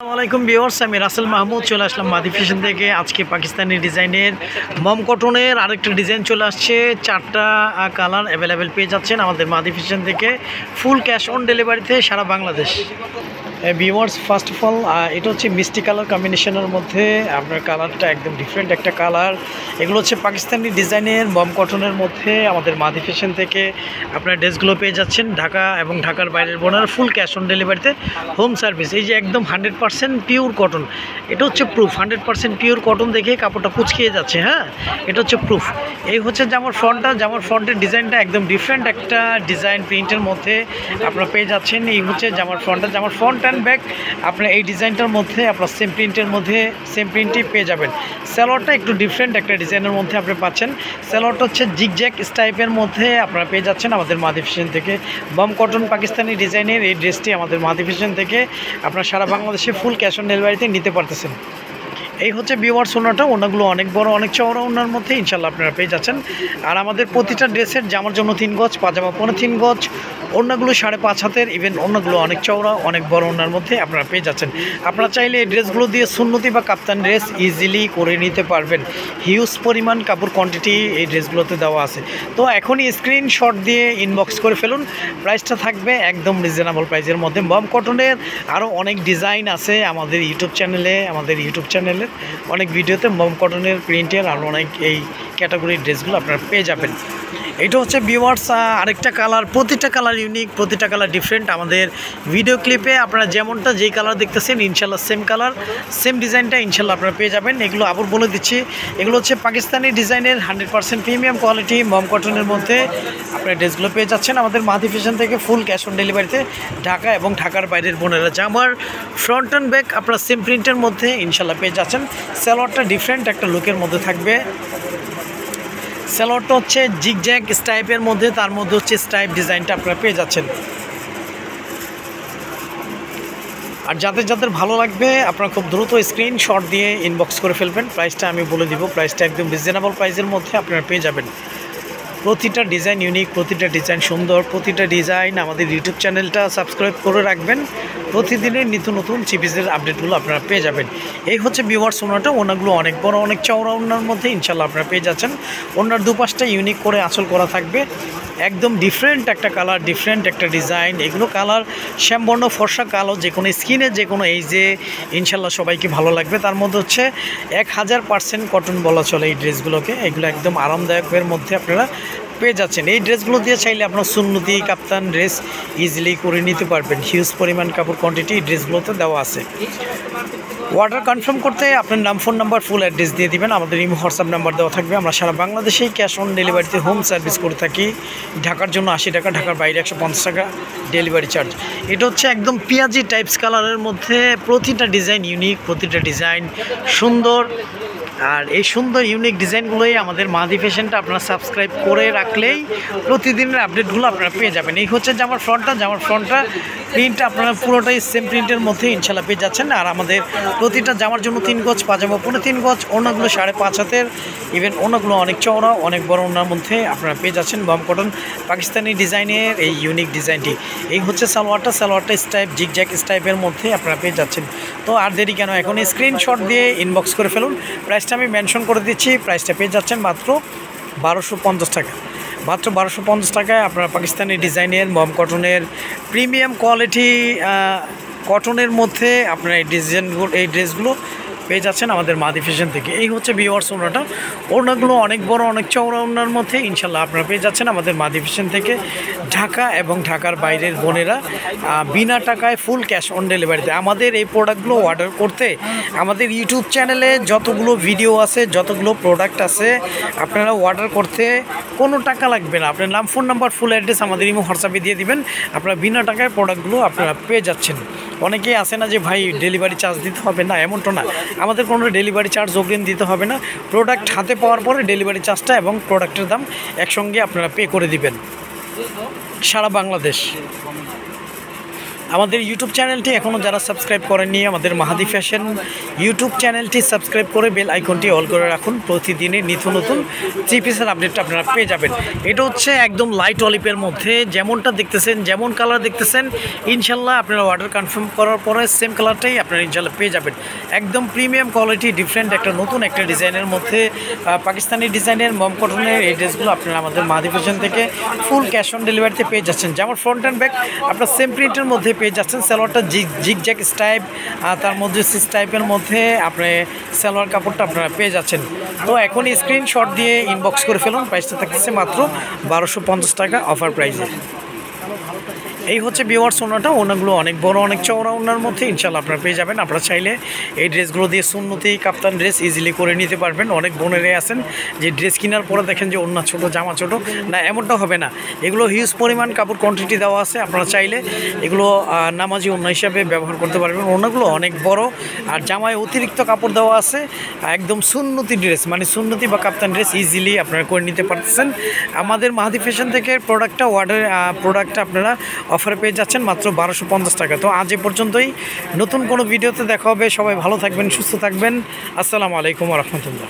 আসসালামাইকুম ভিউয়ার্স, আমি রাসেল মাহমুদ চলে আসলাম মাদি ফ্যাশন থেকে। আজকে পাকিস্তানি ডিজাইনের মম কটনের আরেকটা ডিজাইন চলে আসছে। 4টা কালার অ্যাভেলেবেল পেয়ে যাচ্ছেন আমাদের মাদি ফ্যাশন থেকে, ফুল ক্যাশ অন ডেলিভারিতে সারা Bangladesh. Viewers, first of all এটা হচ্ছে মিষ্টি কালার কম্বিনেশনের মধ্যে, আপনার কালারটা একদম ডিফারেন্ট একটা কালার। এগুলো হচ্ছে পাকিস্তানি ডিজাইনের মম কটনের মধ্যে আমাদের মাদি ফ্যাশন থেকে আপনার ড্রেসগুলো পেয়ে যাচ্ছেন ঢাকা এবং ঢাকার বাইরের বোনার, ফুল ক্যাশ অন ডেলিভারিতে, হোম সার্ভিস। এই যে একদম 100% পিওর কটন, এটা হচ্ছে প্রুফ। 100% পিওর কটন দেখে কাপড়টা কুচকিয়ে যাচ্ছে। হ্যাঁ, এটা হচ্ছে প্রুফ। এই হচ্ছে জামার ফ্রন্টটা, জামার ফ্রন্টের ডিজাইনটা একদম ডিফারেন্ট একটা ডিজাইন প্রিন্টের মধ্যে আপনারা পেয়ে যাচ্ছেন। এই হচ্ছে জামার ফ্রন্টটা, জামার ফ্রন্ট অ্যান্ড ব্যাক আপনার এই ডিজাইনটার মধ্যে আপনার সেম প্রিন্টের মধ্যে সেম প্রিন্টই পেয়ে যাবেন। সালোয়ারটা একটু ডিফারেন্ট একটা ডিজাইনের মধ্যে আপনি পাচ্ছেন। সালোয়ারটা হচ্ছে জিগজ্যাগ স্টাইপের মধ্যে আপনারা পেয়ে যাচ্ছেন আমাদের মাদি ফ্যাশন থেকে। বম কটন পাকিস্তানি ডিজাইনের এই ড্রেসটি আমাদের মাদি ফ্যাশন থেকে আপনারা সারা বাংলাদেশে ফুল ক্যাশ অন ডেলিভারিতে নিতে পারতেছেন। এই হচ্ছে ভিউয়ার্স ওনাটা, ওনাগুলো অনেক বড় অনেক চওড়া ওনার মধ্যে ইনশাল্লাহ আপনারা পেয়ে যাচ্ছেন। আর আমাদের প্রতিটা ড্রেসের জামার জন্য 3 গজ, পাজামা 3 গজ, ওনাগুলো 5.5 হাতের, ইভেন ওনাগুলো অনেক চওড়া অনেক বড় ওনার মধ্যে আপনারা পেয়ে যাচ্ছেন। আপনারা চাইলে এই ড্রেসগুলো দিয়ে সুন্নতি বা কাপ্তান ড্রেস ইজিলি করে নিতে পারবেন। হিউজ পরিমাণ কাপড় কোয়ান্টিটি এই ড্রেসগুলোতে দেওয়া আছে। তো এখনই স্ক্রিনশট দিয়ে ইনবক্স করে ফেলুন। প্রাইসটা থাকবে একদম রিজনেবল প্রাইসের মধ্যে। বম কটনের আরও অনেক ডিজাইন আছে আমাদের ইউটিউব চ্যানেলে অনেক ভিডিওতে বম কটনের প্রিন্টের আর অনেক এই ক্যাটাগরির ড্রেসগুলো আপনারা পেয়ে যাবেন। এটা হচ্ছে ভিউয়ার্স আরেকটা কালার, প্রতিটা কালার ইউনিক, প্রতিটা কালার ডিফারেন্ট। আমাদের ভিডিও ক্লিপে আপনারা যেমনটা যেই কালার দেখতেছেন ইনশাল্লাহ সেম কালার সেম ডিজাইনটা ইনশাল্লাহ আপনারা পেয়ে যাবেন। এগুলো আবার বলে দিচ্ছি, এগুলো হচ্ছে পাকিস্তানি ডিজাইনের 100% প্রিমিয়াম কোয়ালিটি বম কটনের মধ্যে আপনারা ড্রেসগুলো পেয়ে যাচ্ছেন আমাদের মাদি ফ্যাশন থেকে, ফুল ক্যাশ অন ডেলিভারিতে ঢাকা এবং ঢাকার বাইরের বোনেরা। জামার ফ্রন্ট অ্যান্ড ব্যাক আপনারা সেম প্রিন্টের মধ্যে ইনশাল্লাহ পেয়ে যাচ্ছেন। সালোয়ারটা ডিফারেন্ট একটা লুকের মধ্যে থাকবে। সালোয়ারটা হচ্ছে জিগজ্যাগ স্টাইপের মধ্যে, তার মধ্যে হচ্ছে স্টাইপ ডিজাইনটা আপনারা পেয়ে যাচ্ছেন। আর যাদের যাদের ভালো লাগবে আপনারা খুব দ্রুত স্ক্রিনশট দিয়ে ইনবক্স করে ফেলবেন। প্রাইসটা আমি বলে দিব, প্রাইসটা একদম রিজনেবল প্রাইসের মধ্যে আপনারা পেয়ে যাবেন। প্রতিটা ডিজাইন ইউনিক, প্রতিটা ডিজাইন সুন্দর, প্রতিটা ডিজাইন আমাদের ইউটিউব চ্যানেলটা সাবস্ক্রাইব করে রাখবেন। প্রতিদিনের নিত্য নতুন চিপিসের আপডেটগুলো আপনারা পেয়ে যাবেন। এই হচ্ছে ভিউয়ার্স ওনাটা, ওনাগুলো অনেক বড় অনেক চওড়া ওনার মধ্যে ইনশাল্লাহ আপনারা পেয়ে যাচ্ছেন। ওনার দুপাশটা ইউনিক করে আঁচল করা থাকবে, একদম ডিফারেন্ট একটা কালার, ডিফারেন্ট একটা ডিজাইন। এগুলো কালার শ্যামবর্ণ, ফর্সা, কালো, যে কোনো স্কিনে যে কোনো এই যে ইনশাল্লাহ সবাইকে ভালো লাগবে। তার মধ্যে হচ্ছে 1000% কটন বলা চলে এই ড্রেসগুলোকে। এগুলো একদম আরামদায়কের মধ্যে আপনারা পেয়ে যাচ্ছেন। এই ড্রেসগুলো দিয়ে চাইলে আপনার সুন্নতি কাপ্তান ড্রেস ইজিলি করে নিতে পারবেন। হিউজ পরিমাণ কাপড় কোয়ান্টিটি এই ড্রেসগুলোতে দেওয়া আছে। অর্ডার কনফার্ম করতে আপনার নাম, ফোন নাম্বার, ফুল অ্যাড্রেস দিয়ে দিবেন। আমাদের ইমো হোয়াটসঅ্যাপ নাম্বার দেওয়া থাকবে। আমরা সারা বাংলাদেশেই ক্যাশ অন ডেলিভারিতে হোম সার্ভিস করে থাকি। ঢাকার জন্য 80 টাকা, ঢাকার বাইরে 150 টাকা ডেলিভারি চার্জ। এটা হচ্ছে একদম পেঁয়াজি টাইপস কালারের মধ্যে, প্রতিটা ডিজাইন ইউনিক, প্রতিটা ডিজাইন সুন্দর। আর এই সুন্দর ইউনিক ডিজাইনগুলোই আমাদের মাদি ফ্যাশনটা আপনারা সাবস্ক্রাইব করে রাখলেই প্রতিদিনের আপডেটগুলো আপনারা পেয়ে যাবেন। এই হচ্ছে জামার ফ্রন্টটা প্রিন্টটা আপনারা পুরোটাই সেম প্রিন্টের মধ্যে ইনশাল্লাহ পেয়ে যাচ্ছেন। আর আমাদের প্রতিটা জামার জন্য 3 গজ, পাজামা 3 গজ, ওনাগুলো 5.5 হাতের, ইভেন ওনাগুলো অনেক চওড়া অনেক বড় ওনার মধ্যে আপনারা পেয়ে যাচ্ছেন। বম কটন পাকিস্তানি ডিজাইনের এই ইউনিক ডিজাইনটি। এই হচ্ছে সালোয়ারটা স্টাইপ জিগজ্যাগ স্টাইপের মধ্যে আপনারা পেয়ে যাচ্ছেন। তো আর দেরি কেন, এখন স্ক্রিনশট দিয়ে ইনবক্স করে ফেলুন। প্রাইসটা আমি মেনশন করে দিচ্ছি, প্রাইসটা পেয়ে যাচ্ছেন মাত্র 1250 টাকা। মাত্র 1250 টাকায় আপনারা পাকিস্তানি ডিজাইনের বম কটনের প্রিমিয়াম কোয়ালিটি কটনের মধ্যে আপনারা এই ড্রেসগুলো পেয়ে যাচ্ছেন আমাদের মাদি ফ্যাশন থেকে। এই হচ্ছে ভিউয়ার্স ওনাগুলো অনেক বড় অনেক চওড়া ওনার মধ্যে ইনশাল্লাহ আপনারা পেয়ে যাচ্ছেন আমাদের মাদি ফ্যাশন থেকে, ঢাকা এবং ঢাকার বাইরের বোনেরা বিনা টাকায় ফুল ক্যাশ অন ডেলিভারিতে। আমাদের এই প্রোডাক্টগুলো অর্ডার করতে আমাদের ইউটিউব চ্যানেলে যতগুলো ভিডিও আছে, যতগুলো প্রোডাক্ট আছে, আপনারা অর্ডার করতে কোনো টাকা লাগবে না। আপনার নাম, ফোন নাম্বার, ফুল অ্যাড্রেস আমাদের ইমো হোয়াটসঅ্যাপে দিয়ে দিবেন। আপনারা বিনা টাকায় প্রোডাক্টগুলো আপনারা পেয়ে যাচ্ছেন। অনেকেই আসে না যে ভাই ডেলিভারি চার্জ দিতে হবে, না এমনটা না, আমাদের কোনো ডেলিভারি চার্জ অগ্রিম দিতে হবে না। প্রোডাক্ট হাতে পাওয়ার পরে ডেলিভারি চার্জটা এবং প্রোডাক্টের দাম একসঙ্গে আপনারা পে করে দিবেন সারা বাংলাদেশ। আমাদের ইউটিউব চ্যানেলটি এখনও যারা সাবস্ক্রাইব করেননি, আমাদের মাহাদি ফ্যাশন ইউটিউব চ্যানেলটি সাবস্ক্রাইব করে বেল আইকনটি অল করে রাখুন। প্রতিদিনের নিত্য নতুন থ্রি পিসের আপডেটটা আপনারা পেয়ে যাবেন। এটা হচ্ছে একদম লাইট অলিভের মধ্যে, যেমনটা দেখতেছেন, যেমন কালার দেখতেছেন, ইনশাল্লাহ আপনারা অর্ডার কনফার্ম করার পরে সেম কালারটাই আপনারা ইনশাল্লাহ পেয়ে যাবেন। একদম প্রিমিয়াম কোয়ালিটি, ডিফারেন্ট একটা নতুন একটা ডিজাইনের মধ্যে, পাকিস্তানি ডিজাইনের মম কটনের এই ড্রেসগুলো আপনারা আমাদের মাহাদি ফ্যাশন থেকে ফুল ক্যাশ অন ডেলিভারিতে পেয়ে যাচ্ছেন। যেমন ফ্রন্ট অ্যান্ড ব্যাক আপনার সেম প্রিন্টের মধ্যে পেয়ে যাচ্ছেন। সালোয়ারটা জিগজ্যাগ স্টাইপ, তার মধ্যে সিস টাইপের মধ্যে আপনি সালোয়ার কাপড়টা আপনারা পেয়ে যাচ্ছেন। তো এখন স্ক্রিনশট দিয়ে ইনবক্স করে ফেলুন। প্রাইসটা থাকছে মাত্র 1250 টাকা অফার প্রাইসে। এই হচ্ছে ভিউয়ার্স ওনাটা, ওনাগুলো অনেক বড়, অনেক চওড়া ওনার মধ্যে ইনশাল্লাহ আপনারা পেয়ে যাবেন। আপনারা চাইলে এই ড্রেসগুলো দিয়ে সুন্নতি কাপ্তান ড্রেস ইজিলি করে নিতে পারবেন। অনেক বোনেরাই আছেন যে ড্রেস কেনার পরে দেখেন যে ওড়না ছোটো, জামা ছোটো, না এমনটা হবে না। এগুলো হিউজ পরিমাণ কাপড় কোয়ান্টিটি দেওয়া আছে, আপনারা চাইলে এগুলো নামাজি ওড়না হিসাবে ব্যবহার করতে পারবেন। ওড়নাগুলো অনেক বড়, আর জামায় অতিরিক্ত কাপড় দেওয়া আছে। একদম সুন্নতি ড্রেস, মানে সুন্নতি বা কাপ্তান ড্রেস ইজিলি আপনারা করে নিতে পারতেছেন। আমাদের মাহাদি ফ্যাশন থেকে প্রোডাক্টটা আপনারা অফারে পেয়ে যাচ্ছেন মাত্র 1250 টাকা। তো আজ এ পর্যন্তই, নতুন কোনো ভিডিওতে দেখা হবে। সবাই ভালো থাকবেন, সুস্থ থাকবেন। আসসালামু আলাইকুম ওয়া রাহমাতুল্লাহ।